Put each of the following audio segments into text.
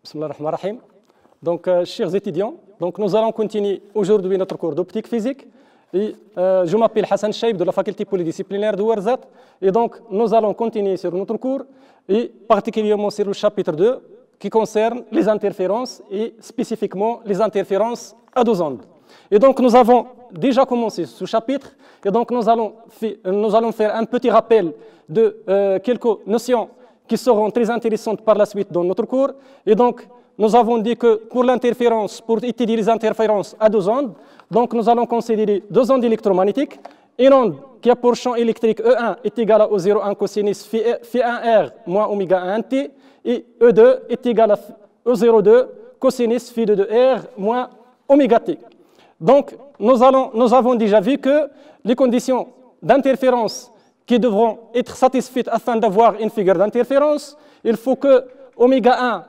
Bismillah ar-Rahman ar-Rahim. Donc, chers étudiants, nous allons continuer aujourd'hui notre cours d'optique physique. Et, je m'appelle Hassan Chaib de la faculté polydisciplinaire de Ouarzazate. Et donc, nous allons continuer sur notre cours, et particulièrement sur le chapitre 2, qui concerne les interférences, et spécifiquement les interférences à deux ondes. Et donc, nous avons déjà commencé ce chapitre, et donc nous allons faire un petit rappel de quelques notions qui seront très intéressantes par la suite dans notre cours. Et donc, nous avons dit que pour l'interférence, pour étudier les interférences à deux ondes, donc nous allons considérer deux ondes électromagnétiques. Une onde qui a pour champ électrique E1 est égal à O01 cosinus phi1R moins oméga 1t, et E2 est égal à E02 cosinus phi de 2R moins oméga t. Donc, nous avons déjà vu que les conditions d'interférence qui devront être satisfaites afin d'avoir une figure d'interférence, il faut que oméga 1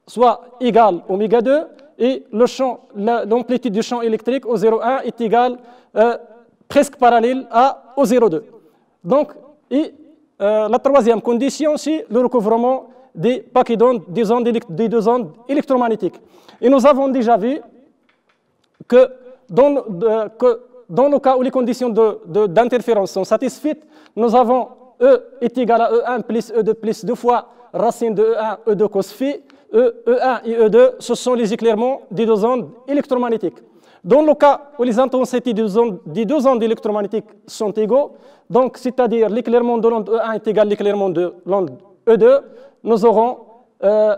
soit égal à oméga 2 et l'amplitude du champ électrique O01 est égale presque parallèle à O02. Donc, la troisième condition, c'est le recouvrement des paquets d'ondes des deux ondes électromagnétiques. Et nous avons déjà vu que dans le cas où les conditions d'interférence sont satisfaites, nous avons E est égal à E1 plus E2 plus 2 fois racine de E1, E2 cos phi. E1 et E2, ce sont les éclairements des deux ondes électromagnétiques. Dans le cas où les intensités des deux ondes électromagnétiques sont égaux, donc c'est-à-dire l'éclairement de l'onde E1 est égal à l'éclairement de l'onde E2, nous aurons E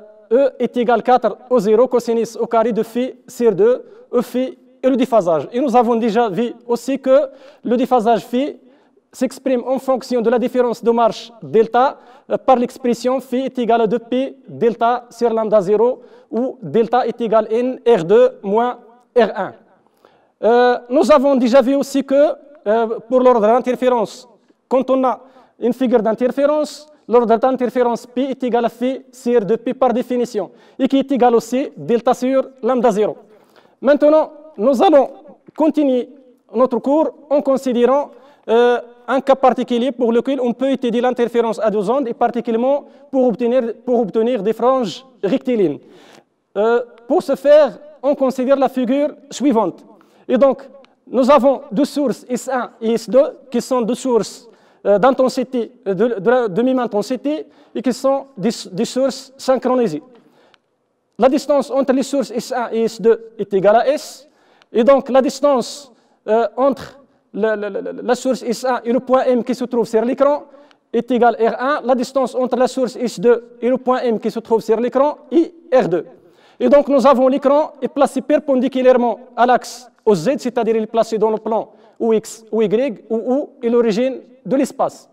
est égal à 4 O0 cosinus au carré de phi sur 2, E phi et le déphasage. Et nous avons déjà vu aussi que le déphasage phi s'exprime en fonction de la différence de marche delta par l'expression phi est égal à 2p delta sur lambda 0 où delta est égal à n R2 moins R1. Nous avons déjà vu aussi que pour l'ordre d'interférence, quand on a une figure d'interférence, l'ordre d'interférence p est égal à phi sur 2p par définition et qui est égal aussi delta sur lambda 0. Maintenant, nous allons continuer notre cours en considérant un cas particulier pour lequel on peut étudier l'interférence à deux ondes et particulièrement pour obtenir des franges rectilignes. Pour ce faire, on considère la figure suivante. Et donc, nous avons deux sources S1 et S2 qui sont deux sources d'intensité, de même intensité et qui sont des sources synchronisées. La distance entre les sources S1 et S2 est égale à S. Et donc, la distance entre la source S1 et le point M qui se trouve sur l'écran est égale à R1. La distance entre la source S2 et le point M qui se trouve sur l'écran est R2. Et donc, nous avons l'écran est placé perpendiculairement à l'axe OZ, c'est-à-dire il est placé dans le plan OX ou Y, où O est l'origine de l'espace.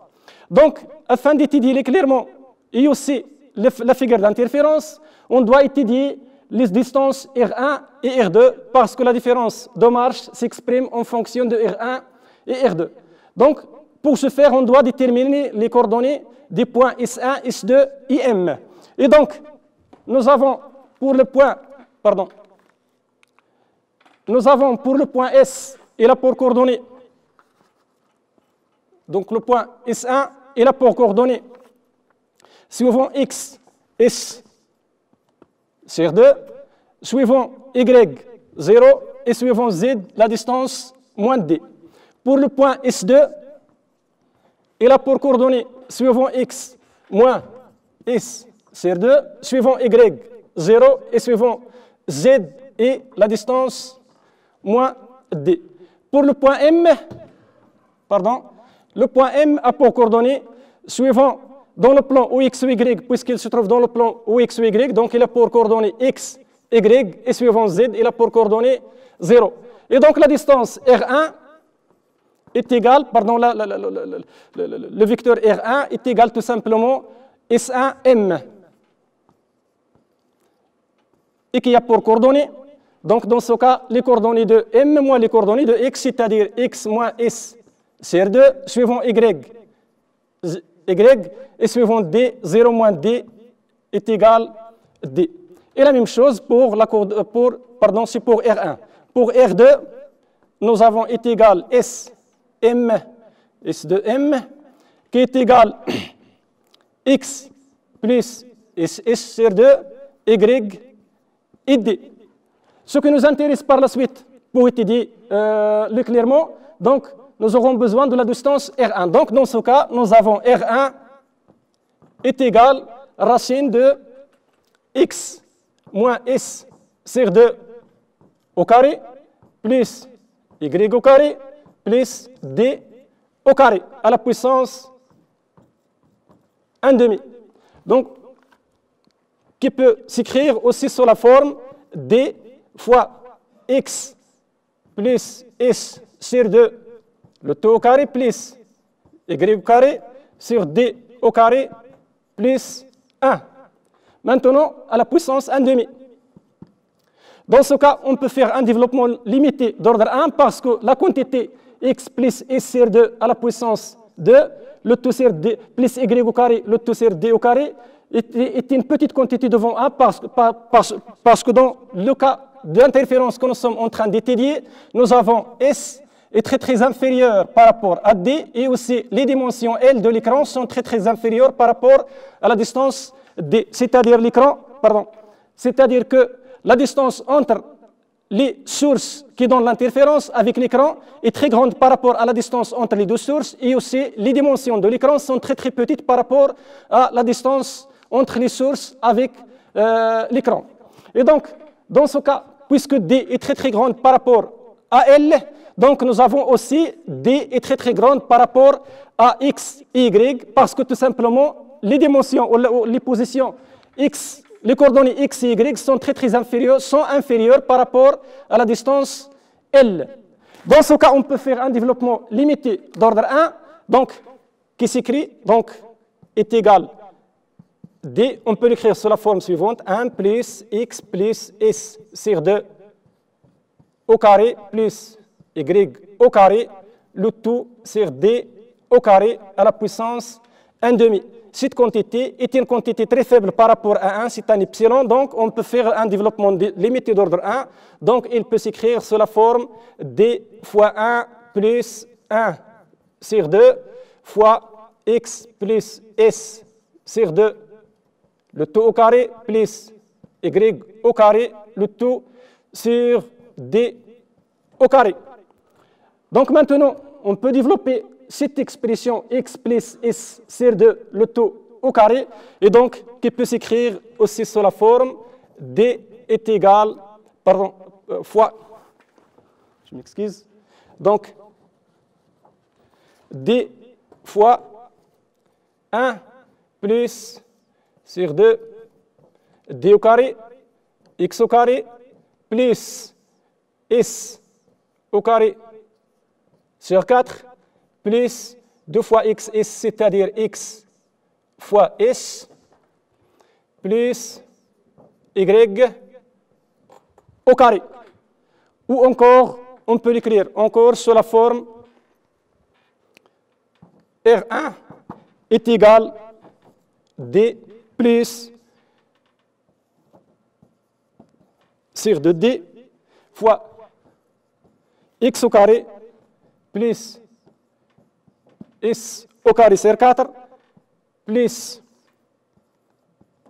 Donc, afin d'étudier l'éclairement et aussi la figure d'interférence, on doit étudier les distances R1 et R2 parce que la différence de marche s'exprime en fonction de R1 et R2. Donc, pour ce faire, on doit déterminer les coordonnées des points S1, S2 et M. Et donc, nous avons pour le point, S, il a pour coordonnées, donc le point S1, il a pour coordonnées suivant X, S, sur 2, suivant Y, 0, et suivant Z, la distance moins D. Pour le point S2, il a pour coordonnées suivant X, moins S, sur 2, suivant Y, 0, et suivant Z, et la distance moins D. Pour le point M, le point M a pour coordonnées suivant dans le plan OX ou Y, puisqu'il se trouve dans le plan OX ou Y, donc il a pour coordonnées X, Y, et suivant Z, il a pour coordonnées 0. Et donc la distance R1 est égale, le vecteur R1 est égal tout simplement S1M. Et qui a pour coordonnées, donc dans ce cas, les coordonnées de M moins les coordonnées de X, c'est-à-dire X moins S, CR2, suivant Y, et suivant D, 0 moins D est égal à D. Et la même chose pour R1. Pour R2, nous avons est égal S, M, S de M, qui est égal X plus S sur 2, Y et D. Ce qui nous intéresse par la suite, pour étudier clairement, donc nous aurons besoin de la distance R1. Donc dans ce cas, nous avons R1 est égal à racine de x moins s sur 2 au carré plus y au carré plus d au carré à la puissance 1 demi. Donc, qui peut s'écrire aussi sous la forme d fois x plus s sur 2 le tout au carré plus y au carré sur d au carré plus 1. Maintenant, à la puissance 1 demi. Dans ce cas, on peut faire un développement limité d'ordre 1 parce que la quantité x plus s sur 2 à la puissance 2, le tout sur d plus y au carré, le tout sur d au carré, est une petite quantité devant 1 parce que dans le cas d'interférence que nous sommes en train d'étudier, nous avons s est très inférieur par rapport à d et aussi les dimensions L de l'écran sont très inférieures par rapport à la distance d, c'est-à-dire l'écran, c'est-à-dire que la distance entre les sources qui donnent l'interférence avec l'écran est très grande par rapport à la distance entre les deux sources et aussi les dimensions de l'écran sont très petites par rapport à la distance entre les sources avec l'écran. Et donc, dans ce cas, puisque D est très grande par rapport à L, donc nous avons aussi D est très grande par rapport à X et Y parce que tout simplement les dimensions ou les positions X, les coordonnées X et Y sont très inférieures par rapport à la distance L. Dans ce cas, on peut faire un développement limité d'ordre 1, donc qui s'écrit, donc est égal D, on peut l'écrire sous la forme suivante, 1 plus X plus S sur 2 au carré plus Y au carré, le tout sur D au carré à la puissance 1 demi. Cette quantité est une quantité très faible par rapport à 1, c'est un epsilon, donc on peut faire un développement limité d'ordre 1, donc il peut s'écrire sous la forme D fois 1 plus 1 sur 2 fois X plus S sur 2, le tout au carré plus Y au carré, le tout sur D au carré. Donc maintenant, on peut développer cette expression x plus s sur 2 le tout au carré, et donc qui peut s'écrire aussi sous la forme d est égal, fois, je m'excuse, donc d fois 1 plus sur 2 d au carré, x au carré, plus s au carré sur 4, plus 2 fois x, c'est-à-dire x fois s, plus y au carré. Ou encore, on peut l'écrire encore sous la forme R1 est égal d plus sur 2d fois x au carré plus s au carré sur 4 plus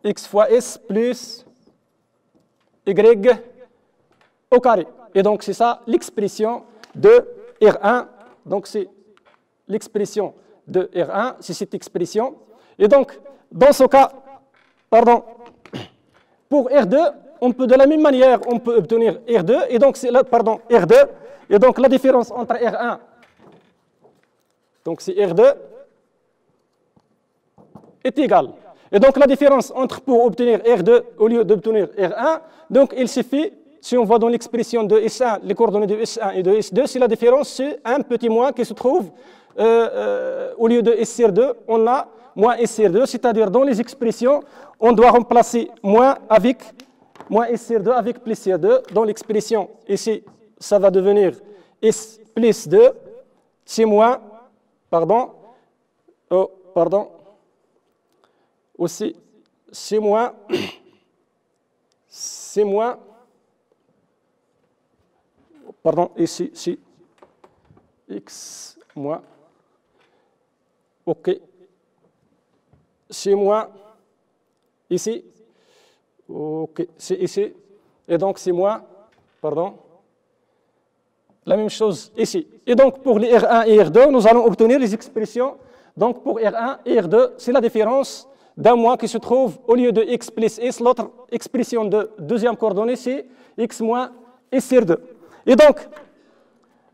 x fois s plus y au carré. Et donc c'est ça l'expression de R1. Donc c'est l'expression de R1, c'est cette expression. Et donc dans ce cas, pour R2, on peut de la même manière, on peut obtenir R2, et donc c'est R2, et donc la différence entre R1, donc c'est R2, est égale. Et donc la différence entre, pour obtenir R2 au lieu d'obtenir R1, donc il suffit, si on voit dans l'expression de S1, les coordonnées de S1 et de S2, c'est la différence, c'est un petit moins qui se trouve, au lieu de S sur 2, on a moins S sur 2, c'est-à-dire dans les expressions, on doit remplacer moins S sur 2 avec plus sur 2. Dans l'expression, ici, ça va devenir S plus 2, c'est moins, aussi, c'est moins, ici, c'est x moins, ok, c'est moins, ici, ok, c'est ici, Et donc, c'est moins, pardon, la même chose ici. Et donc, pour les R1 et R2, nous allons obtenir les expressions. Donc, pour R1 et R2, c'est la différence d'un moins qui se trouve au lieu de x plus s, l'autre expression de deuxième coordonnée, c'est x moins s sur 2. Et donc,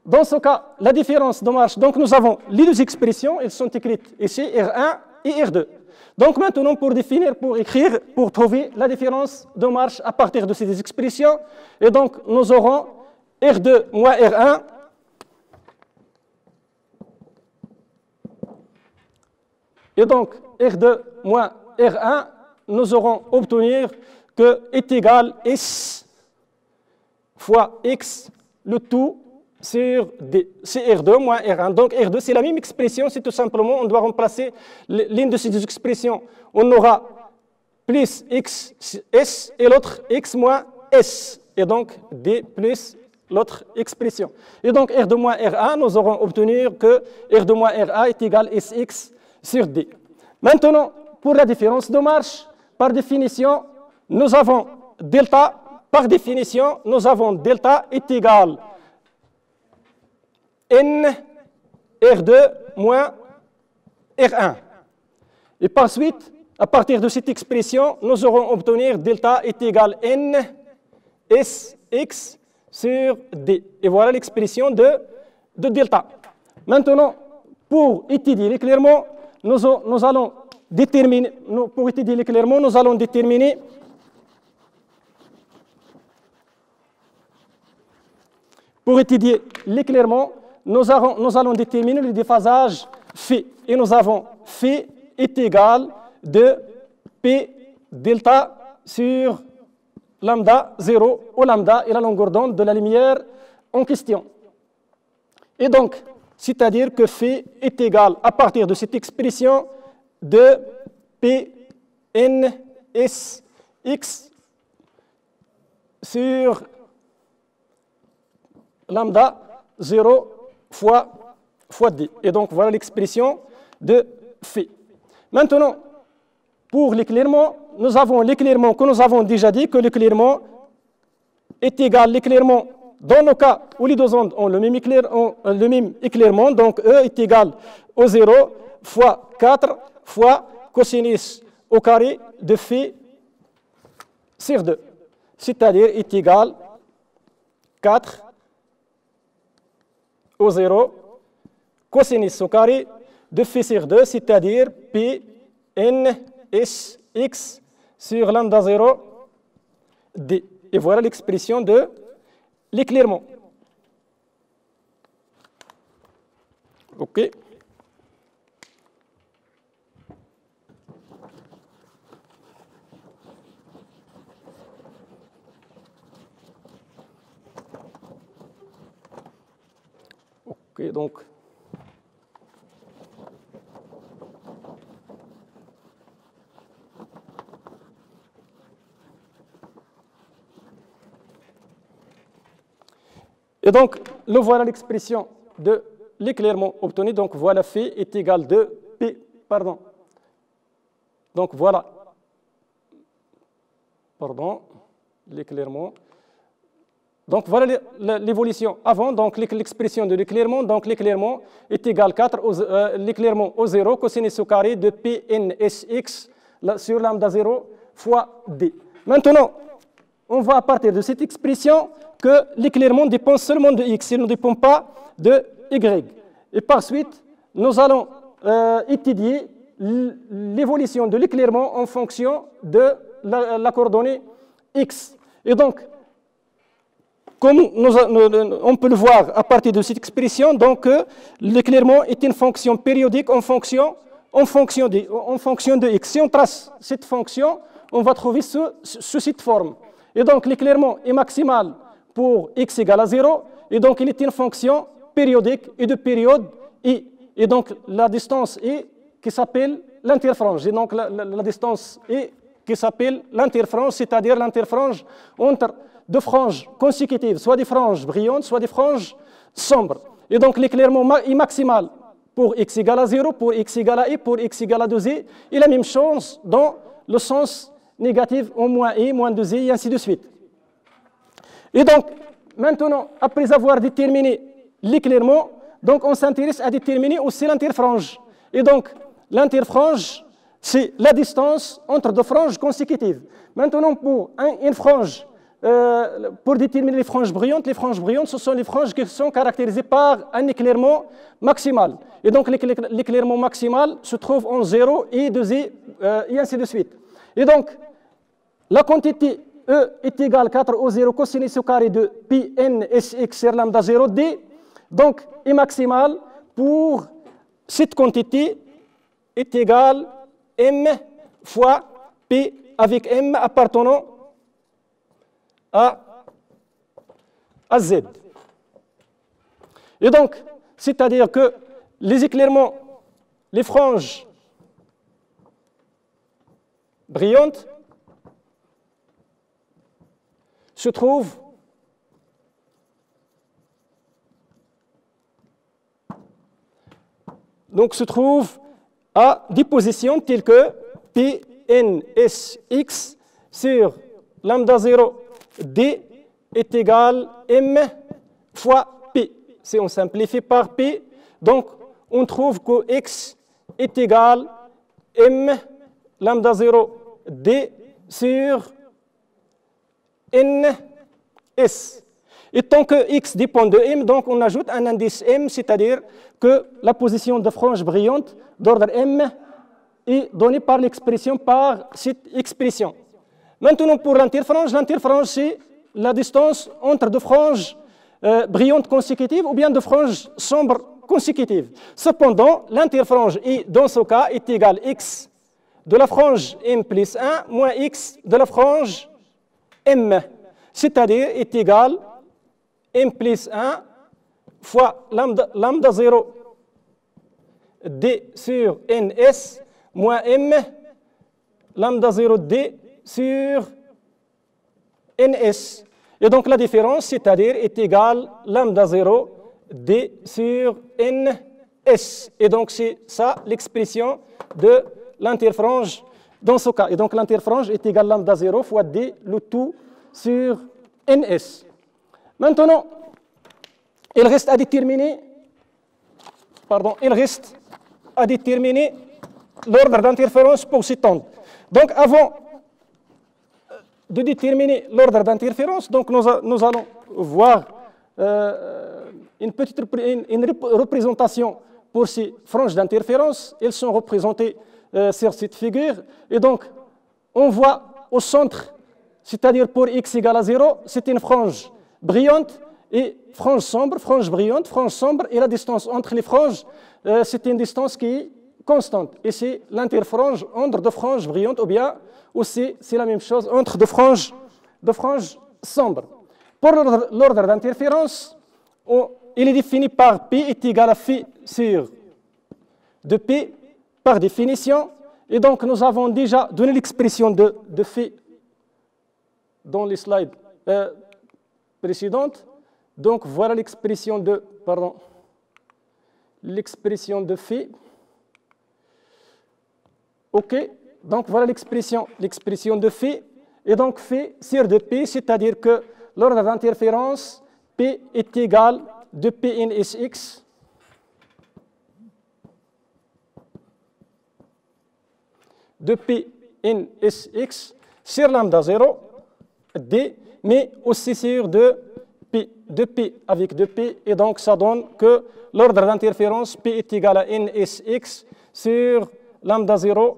dans ce cas, la différence de marche, donc nous avons les deux expressions, elles sont écrites ici, R1 et R2. Donc maintenant, pour définir, pour écrire, pour trouver la différence de marche à partir de ces deux expressions, et donc nous aurons R2 moins R1 et donc R2 moins R1, nous aurons obtenir que est égal S fois X, le tout sur D. C'est R2 moins R1. Donc R2, c'est la même expression, c'est tout simplement, on doit remplacer l'une de ces deux expressions. On aura plus X, S, et l'autre X moins S. Et donc D plus l'autre expression. Et donc R2 moins R1, nous aurons obtenu que R2 moins R1 est égal à SX sur D. Maintenant, pour la différence de marche, par définition, nous avons delta, par définition, nous avons delta est égal N R2 moins R1. Et par suite, à partir de cette expression, nous aurons obtenu delta est égal N SX sur D. Et voilà l'expression de delta. Maintenant, pour étudier l'éclairement, nous allons déterminer, pour étudier l'éclairement, nous allons déterminer pour étudier l'éclairement, nous allons déterminer le déphasage phi. Et nous avons phi est égal de P delta sur lambda 0, où lambda est la longueur d'onde de la lumière en question. Et donc, c'est-à-dire que phi est égal, à partir de cette expression, de P n S x sur lambda 0 fois D. Et donc, voilà l'expression de phi. Maintenant, pour l'éclairement, nous avons l'éclairement que nous avons déjà dit, que l'éclairement est égal, l'éclairement, dans le cas où les deux ondes ont le même éclairement, donc E est égal au 0 fois 4 fois cosinus au carré de phi sur 2, c'est-à-dire est égal 4 au 0 cosinus au carré de phi sur 2, c'est-à-dire P n S x sur lambda 0 D. Et voilà l'expression de l'éclairement. OK. OK, donc et donc, le voilà l'expression de l'éclairement obtenu. Donc, voilà phi est égal de P, pardon. Donc, voilà, pardon, l'éclairement. Donc, voilà l'évolution avant, donc l'expression de l'éclairement. Donc, l'éclairement est égal 4, l'éclairement au 0, cosinus au carré de Pnsx sur lambda 0 fois D. Maintenant, on va à partir de cette expression que l'éclairement dépend seulement de x, il ne dépend pas de y. Et par suite, nous allons étudier l'évolution de l'éclairement en fonction de la coordonnée x. Et donc, comme on peut le voir à partir de cette expression, donc l'éclairement est une fonction périodique en fonction de x. Si on trace cette fonction, on va trouver sous cette forme. Et donc l'éclairement est maximal pour x égale à 0, et donc il est une fonction périodique et de période i. Et donc la distance i qui s'appelle l'interfrange. Et donc la distance i qui s'appelle l'interfrange, c'est-à-dire l'interfrange entre deux franges consécutives, soit des franges brillantes, soit des franges sombres. Et donc l'éclairement est maximal pour x égale à 0, pour x égale à i, pour x égale à 2i, et la même chose dans le sens négatif en moins i, moins 2i, et ainsi de suite. Et donc, maintenant, après avoir déterminé l'éclairement, donc on s'intéresse à déterminer aussi l'interfrange. Et donc, l'interfrange, c'est la distance entre deux franges consécutives. Maintenant, pour une frange, pour déterminer les franges brillantes, ce sont les franges qui sont caractérisées par un éclairement maximal. Et donc, l'éclairement maximal se trouve en 0 et 2i, et ainsi de suite. Et donc, la quantité E est égale à 4 au 0 cosinus au carré de pi n sx sur lambda 0 d. Donc, est maximale pour cette quantité est égale m fois p avec m appartenant à z. Et donc, c'est-à-dire que les éclairements, les franges brillantes se trouvent à des positions telles que P, N, S, X sur lambda 0 D est égal M fois P. Si on simplifie par P, donc on trouve que X est égal M lambda 0 D sur N, S. Et tant que X dépend de M, donc on ajoute un indice M, c'est-à-dire que la position de frange brillante d'ordre M est donnée par l'expression, par cette expression. Maintenant, pour l'interfrange, c'est la distance entre deux franges brillantes consécutives ou bien deux franges sombres consécutives. Cependant, l'interfrange, dans ce cas, est égale X de la frange M plus 1 moins X de la frange M, c'est-à-dire est égal M plus 1 fois lambda 0 D sur NS moins M lambda 0 D sur NS. Et donc la différence, c'est-à-dire est égale lambda 0 D sur NS. Et donc c'est ça l'expression de l'interfrange dans ce cas. Et donc l'interfrange est égal lambda 0 fois D le tout sur NS. Maintenant, il reste à déterminer l'ordre d'interférence pour cette onde. Donc, avant de déterminer l'ordre d'interférence, donc nous allons voir une représentation pour ces franges d'interférence. Elles sont représentées sur cette figure. Et donc, on voit au centre, c'est-à-dire pour x égale à 0, c'est une frange brillante et frange sombre, frange brillante, frange sombre, et la distance entre les franges, c'est une distance qui est constante. Et c'est l'interfrange entre deux franges brillantes, ou bien aussi, c'est la même chose entre deux franges sombres. Pour l'ordre d'interférence, il est défini par P est égal à phi sur 2P par définition. Et donc, nous avons déjà donné l'expression de phi dans les slides précédentes. Donc, voilà l'expression de phi. OK. Donc, voilà l'expression de phi. Et donc, phi sur 2P, c'est-à-dire que l'ordre d'interférence, P est égal à 2P in Sx sur lambda 0, D, mais aussi sur 2P avec 2P. Et donc, ça donne que l'ordre d'interférence, P est égal à NSX sur lambda 0,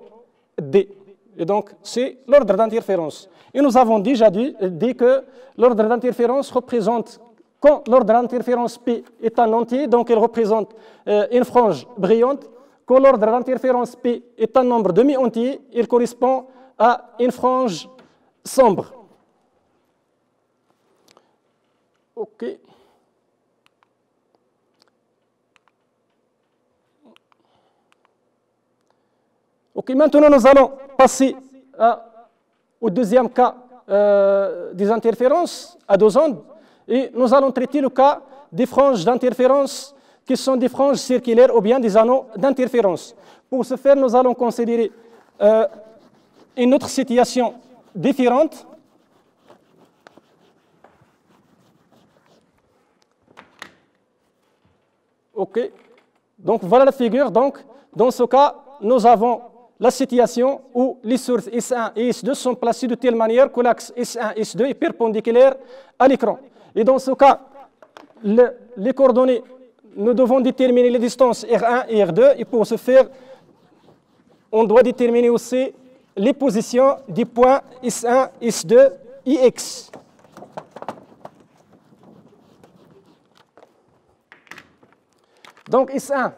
D. Et donc, c'est l'ordre d'interférence. Et nous avons déjà dit que l'ordre d'interférence représente, quand l'ordre d'interférence P est un entier, donc il représente une frange brillante. Quand l'ordre d'interférence P est un nombre demi-entier, il correspond à une frange sombre. OK. OK, maintenant nous allons passer au deuxième cas des interférences à deux ondes. Et nous allons traiter le cas des franges d'interférence qui sont des franges circulaires ou bien des anneaux d'interférence. Pour ce faire, nous allons considérer une autre situation différente. OK. Donc voilà la figure. Donc, dans ce cas, nous avons la situation où les sources S1 et S2 sont placées de telle manière que l'axe S1 et S2 est perpendiculaire à l'écran. Et dans ce cas, les coordonnées, nous devons déterminer les distances R1 et R2. Et pour ce faire, on doit déterminer aussi les positions des points S1, S2 et X. Donc S1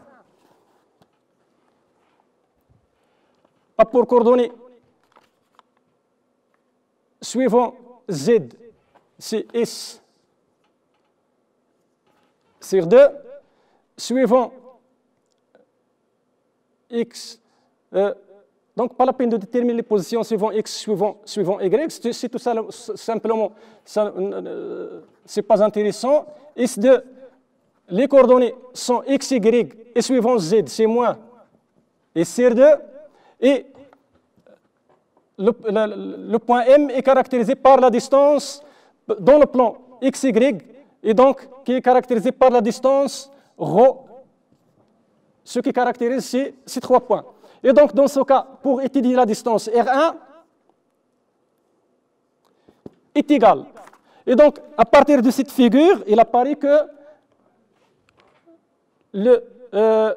a pour coordonnées suivant Z, c'est S sur 2, suivant X. Donc, pas la peine de déterminer les positions suivant X, suivant Y, c'est tout ça, simplement, c'est pas intéressant. S2, les coordonnées sont X, Y, et suivant Z, c'est moins et C2, et le point M est caractérisé par la distance dans le plan X, Y, et donc qui est caractérisé par la distance ρ, ce qui caractérise ces 3 points. Et donc, dans ce cas, pour étudier la distance R1 est égale. Et donc, à partir de cette figure, il apparaît que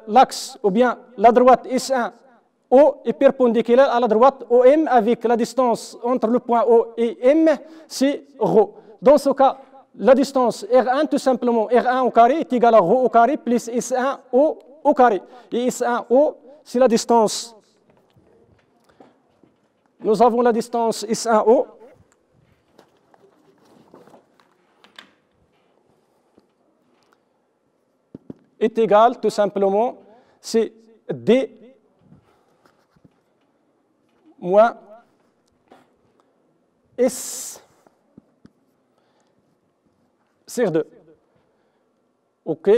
l'axe, ou bien la droite S1 O est perpendiculaire à la droite OM avec la distance entre le point O et M, c'est ρ. Dans ce cas, la distance R1, tout simplement, R1 au carré est égal à ρ au carré plus S1O au carré. Et S1O, c'est la distance. Nous avons la distance S1O. Est égal, tout simplement, c'est D moins S sur 2. OK.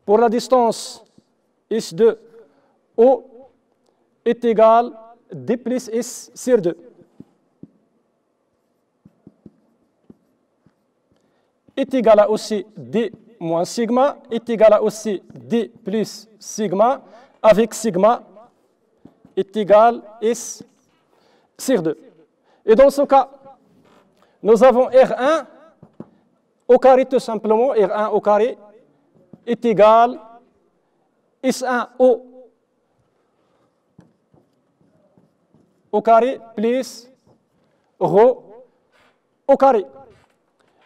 Pour la distance S2, O est égal à D plus S sur 2. Est égal à aussi D moins sigma, est égal à aussi D plus sigma, avec sigma est égal à S sur 2. Et dans ce cas, nous avons R1 au carré tout simplement, R1 au carré est égal à S1O au carré plus ρ au carré.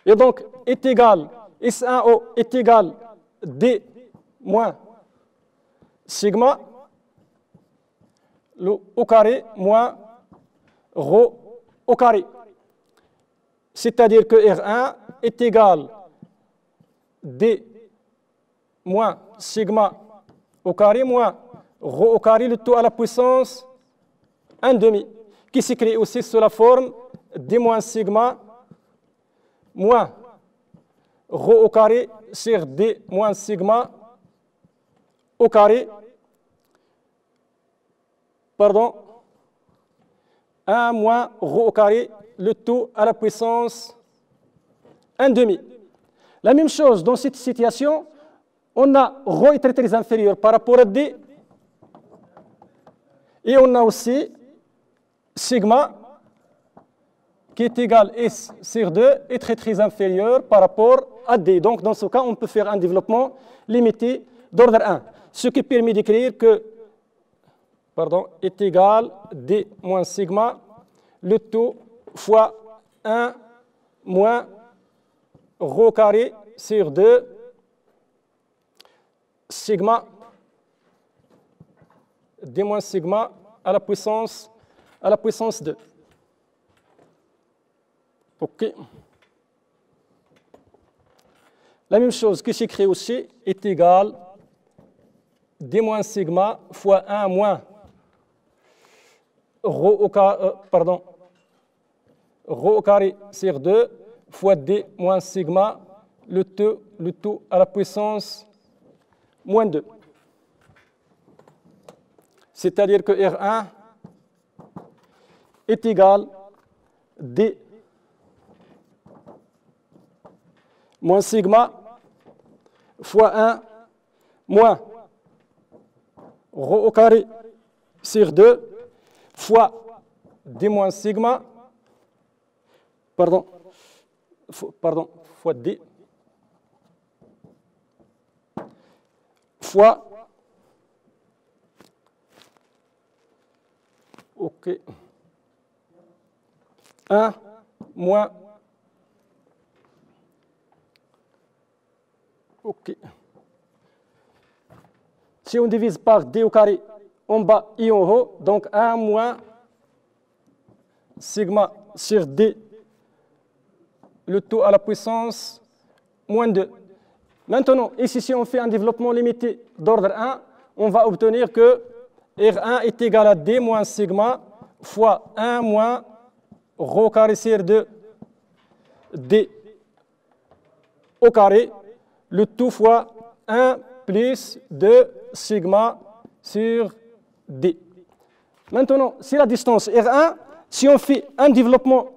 Et donc, est égal, S1O est égal à D moins sigma au carré moins ρ au carré. C'est-à-dire que R1 est égal à D moins sigma au carré moins ρ au carré, le tout à la puissance 1/2, qui s'écrit aussi sous la forme D moins sigma moins ρ au carré sur D moins sigma au carré, pardon, 1 moins ρ au carré, le tout à la puissance 1/2. La même chose dans cette situation, on a ρ est très inférieur par rapport à D, et on a aussi sigma qui est égal à S sur 2 est très inférieur par rapport à D. Donc dans ce cas, on peut faire un développement limité d'ordre 1, ce qui permet d'écrire que est égal à D moins sigma, le tout fois 1 moins ρ au carré sur 2 sigma D moins sigma à la puissance 2. OK. La même chose qui s'écrit aussi est égal à D moins sigma fois 1 moins ρ au carré sur 2 fois D moins sigma, le tout à la puissance moins 2. C'est-à-dire que R1 est égal à D moins sigma fois 1 moins rho au carré sur 2 fois d moins sigma, fois d, fois, ok, 1 moins, ok. Si on divise par d au carré en bas et en haut, donc 1 moins sigma sur d, le tout à la puissance moins 2. Maintenant, ici, si on fait un développement limité d'ordre 1, on va obtenir que R1 est égal à d moins sigma fois 1 moins rho carré sur 2 d au carré, le tout fois 1 plus 2 sigma sur d. Maintenant, si la distance R1, si on fait un développement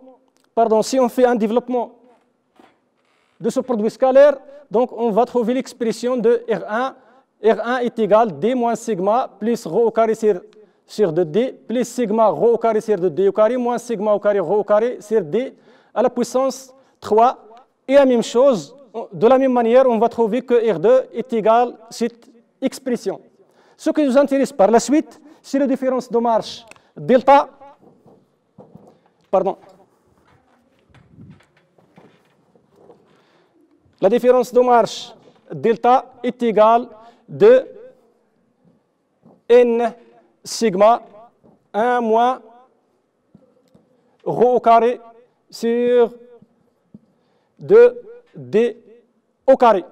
de ce produit scalaire, donc on va trouver l'expression de R1. R1 est égal d moins sigma plus rho au carré sur 2d plus sigma rho au carré sur 2d au carré moins sigma au carré rho au carré sur d à la puissance 3. Et la même chose, de la même manière, on va trouver que R2 est égal à cette expression. Ce qui nous intéresse par la suite, c'est la différence de marche delta. La différence de marche delta est égale de n sigma 1 moins rho au carré sur 2d au carré.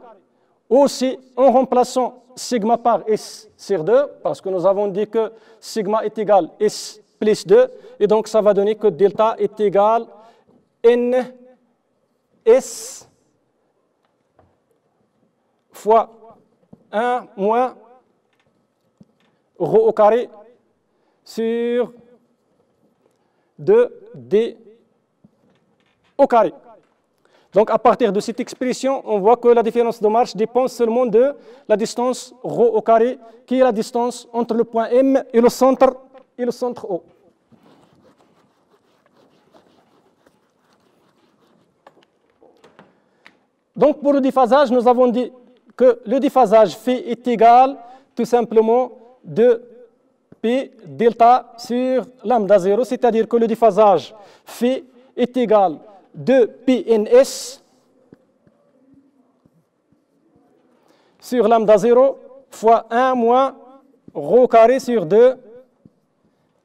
Aussi, en remplaçant sigma par s sur 2, parce que nous avons dit que sigma est égal à s plus 2, et donc ça va donner que delta est égal à n s fois 1 moins rho au carré sur 2d au carré. Donc à partir de cette expression, on voit que la différence de marche dépend seulement de la distance rho au carré, qui est la distance entre le point M et le centre O. Donc pour le déphasage, nous avons dit que le déphasage phi est égal tout simplement de P delta sur lambda 0, c'est-à-dire que le déphasage phi est égal de Pns sur lambda 0 fois 1 moins rho carré sur 2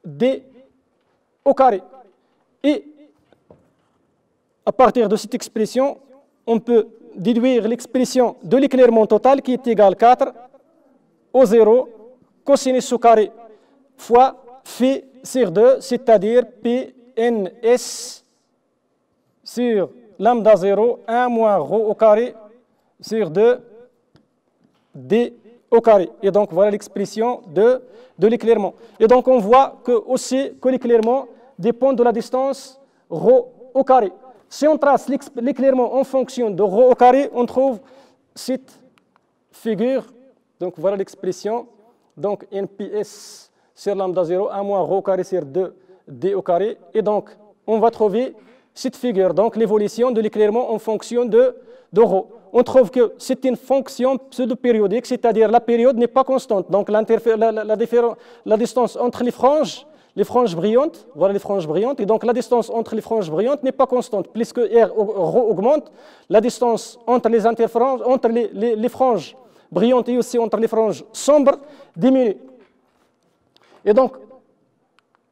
d au carré. Et à partir de cette expression, on peut déduire l'expression de l'éclairement total qui est égal à 4 au 0 cosinus au carré fois phi sur 2, c'est-à-dire Pns sur lambda 0, 1 moins rho au carré sur 2 d au carré. Et donc voilà l'expression de l'éclairement. Et donc on voit que l'éclairement dépend de la distance rho au carré. Si on trace l'éclairement en fonction de rho au carré, on trouve cette figure. Donc voilà l'expression. Donc NPS sur lambda 0, 1 moins rho au carré sur 2 d au carré. Et donc on va trouver cette figure, donc l'évolution de l'éclairement en fonction de rho. On trouve que c'est une fonction pseudo-périodique, c'est-à-dire la période n'est pas constante. Donc la distance entre les franges brillantes, voilà les franges brillantes, et donc la distance entre les franges brillantes n'est pas constante. Plus que rho augmente, la distance entre les interfranges, entre les franges brillantes et aussi entre les franges sombres diminue. Et donc,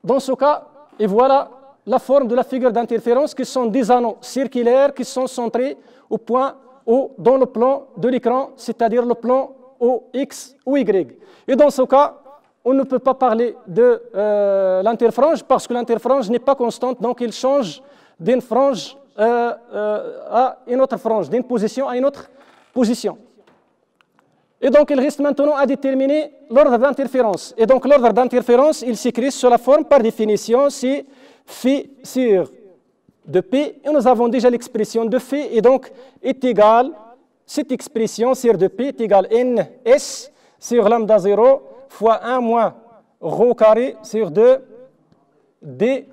dans ce cas, et voilà la forme de la figure d'interférence, qui sont des anneaux circulaires qui sont centrés au point O dans le plan de l'écran, c'est-à-dire le plan OX ou Y. Et dans ce cas, on ne peut pas parler de l'interfrange parce que l'interfrange n'est pas constante, donc il change d'une frange à une autre frange, d'une position à une autre position. Et donc il reste maintenant à déterminer l'ordre d'interférence. Et donc l'ordre d'interférence, il s'écrit sous la forme, par définition, c'est phi sur de P, et nous avons déjà l'expression de phi, et donc est égal, cette expression sur de P est égale NS sur lambda 0 fois 1 moins rho carré sur 2 d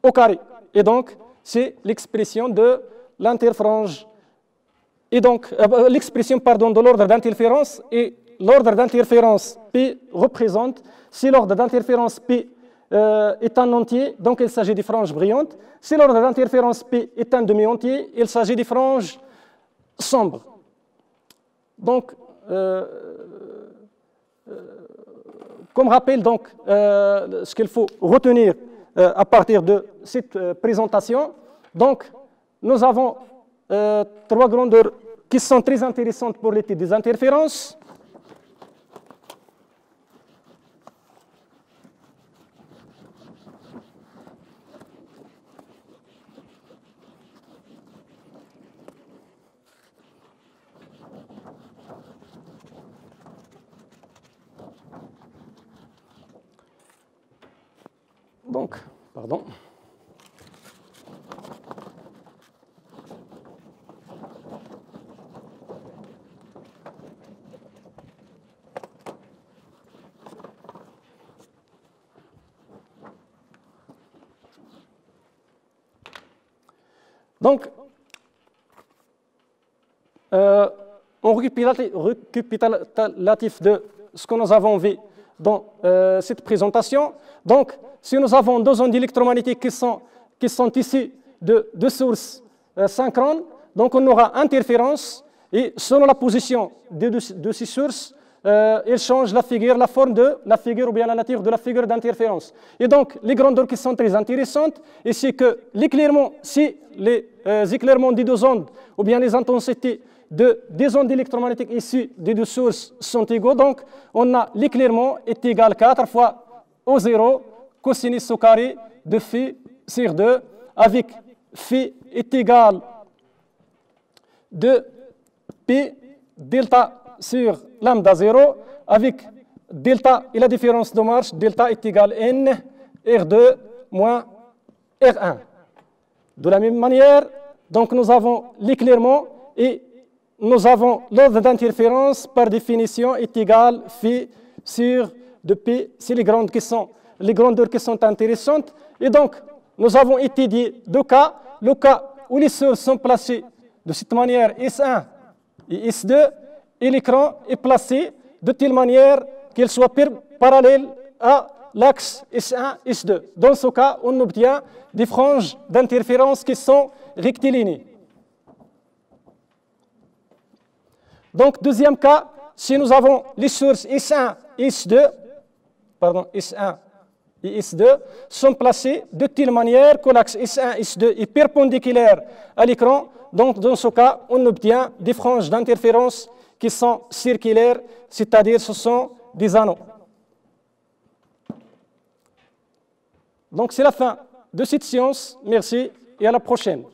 au carré. Et donc, c'est l'expression de l'interfrange. Et donc, l'expression, pardon, de l'ordre d'interférence, et l'ordre d'interférence P représente, si l'ordre d'interférence P est un entier, donc il s'agit des franges brillantes. Si l'ordre d'interférence P est un demi-entier, il s'agit des franges sombres. Donc, comme rappel, donc, ce qu'il faut retenir à partir de cette présentation, donc, nous avons trois grandeurs qui sont très intéressantes pour l'étude des interférences. Donc, pardon. Donc, en récapitulatif de ce que nous avons vu dans cette présentation, donc, si nous avons deux ondes électromagnétiques qui sont issues de deux sources synchrones, donc on aura interférence, et selon la position de ces sources, il change la forme de la figure ou bien la nature de la figure d'interférence. Et donc, les grandeurs qui sont très intéressantes, et c'est que l'éclairement, si les éclairements des deux ondes ou bien les intensités des ondes électromagnétiques issues des deux sources sont égaux, donc on a l'éclairement est égal 4 fois O0 cosinus au carré de phi sur 2, avec phi est égal de P delta sur lambda 0, avec delta et la différence de marche, delta est égal N R2 moins R1. De la même manière, donc nous avons l'éclairement et nous avons l'ordre d'interférence par définition est égal phi sur 2P, c'est les grandeurs qui sont intéressantes. Et donc, nous avons étudié deux cas. Le cas où les sources sont placées de cette manière S1 et S2, et l'écran est placé de telle manière qu'il soit parallèle à l'axe S1, S2. Dans ce cas, on obtient des franges d'interférence qui sont rectilignes. Donc, deuxième cas, si nous avons les sources S1 et S2, S1 et S2 sont placés de telle manière que l'axe S1 et S2 est perpendiculaire à l'écran. Donc, dans ce cas, on obtient des franges d'interférence qui sont circulaires, c'est-à-dire ce sont des anneaux. Donc, c'est la fin de cette séance. Merci et à la prochaine.